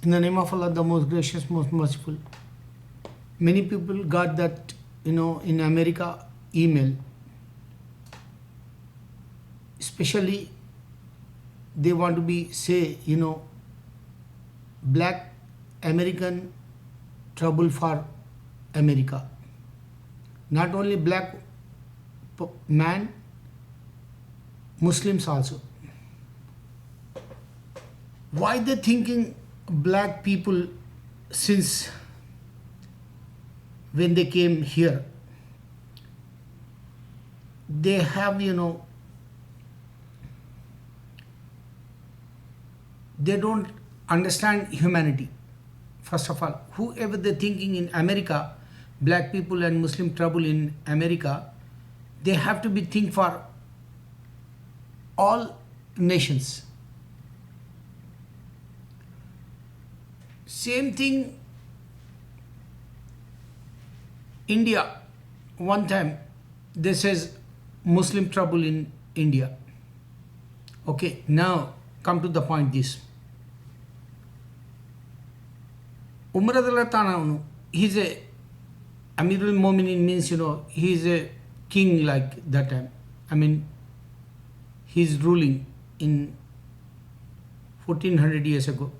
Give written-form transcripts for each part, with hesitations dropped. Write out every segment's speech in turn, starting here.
In the name of Allah, the most gracious, most merciful. Many people got that, in America email. Especially, they want to be say, black American trouble for America. Not only black man, Muslims also. Why they thinking black people since when they came here? They have, they don't understand humanity. First of all, whoever they thinking in America, black people and Muslim trouble in America, they have to be think for all nations. Same thing, India. One time, they says Muslim trouble in India. Okay, now come to the point. This Umar Tananu, he's a Amirul Mominin, means he's a king like that time. I mean, he's ruling in 1400 years ago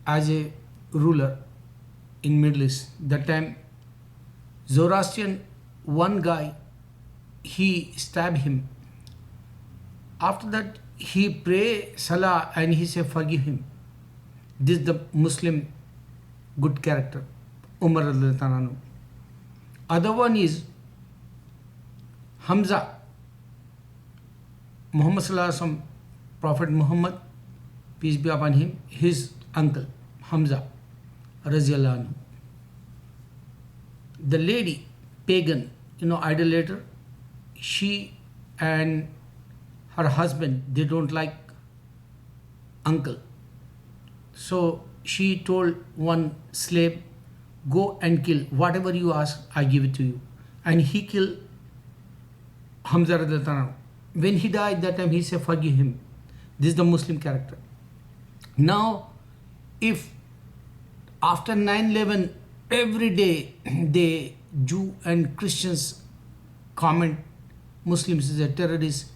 as a ruler in Middle East. That time, Zoroastrian, one guy, he stabbed him. After that, he pray Salah and he say forgive him. This is the Muslim good character, Umar radiallahu anhu. Other one is Hamza, Muhammad sallallahu alaihi wasallam, Prophet Muhammad, peace be upon him, his uncle Hamza radiallahu anhu. The lady, pagan, idolater, she and her husband, they don't like uncle. So she told one slave, go and kill. Whatever you ask, I give it to you. And he killed Hamza radiallahu anhu. When he died, that time he said, forgive him. This is the Muslim character. Now, if after 9/11, every day the Jew and Christians comment Muslims is a terrorist,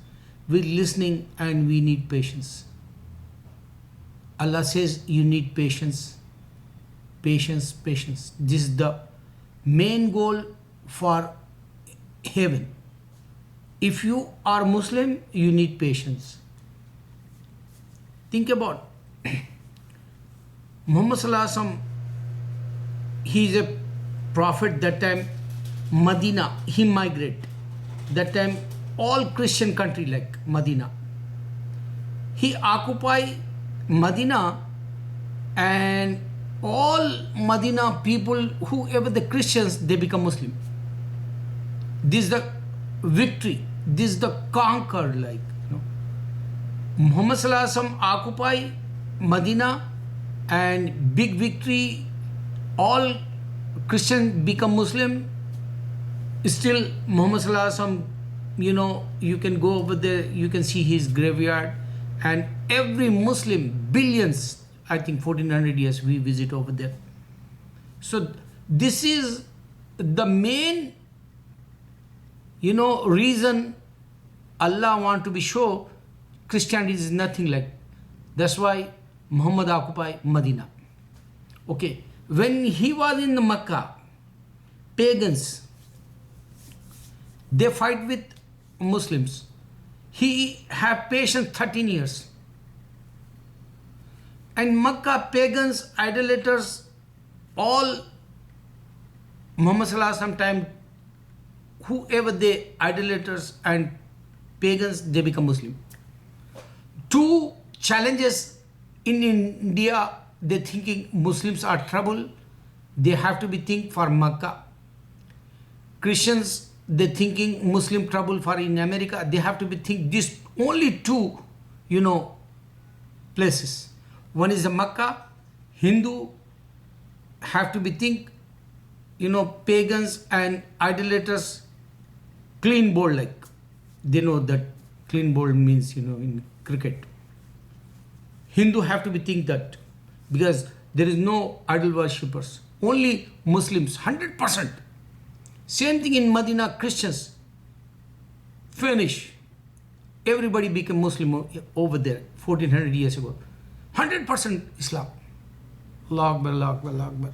we're listening and we need patience. Allah says you need patience, patience, patience. This is the main goal for heaven. If you are Muslim, you need patience. Think about Muhammad sallallahu alaihi wasallam. He is a prophet. That time, Medina, he migrated. That time, all Christian country like Medina. He occupy Medina, and all Medina people, whoever the Christians, they become Muslim. This is the victory. This is the conquer, like Muhammad sallallahu alaihi wasallam occupy Medina, and big victory. All Christian become Muslim. Still Muhammad sallallahu alaihi wasallam, you can go over there, you can see his graveyard, and every Muslim, billions, I think 1400 years we visit over there. So this is the main reason Allah want to be show Christianity is nothing like. That's why Muhammad occupied Medina. Okay, when he was in Mecca, pagans, they fight with Muslims. He have patience 13 years. And Mecca pagans, idolaters, all Muhammad sallallahu alaihi wasallam time, whoever they idolaters and pagans, they become Muslim. Two challenges in India, they thinking Muslims are trouble. They have to be think for Mecca. Christians, they thinking Muslim trouble for in America. They have to be think this only two, places. One is the Mecca. Hindu have to be think, pagans and idolaters, clean bowl like. They know that clean bowl means, in cricket. Hindu have to be think that, because there is no idol worshippers. Only Muslims, 100%. Same thing in Medina, Christians. Finish. Everybody became Muslim over there 1400 years ago. 100% Islam. Allah Akbar, Allah Akbar, Allah Akbar.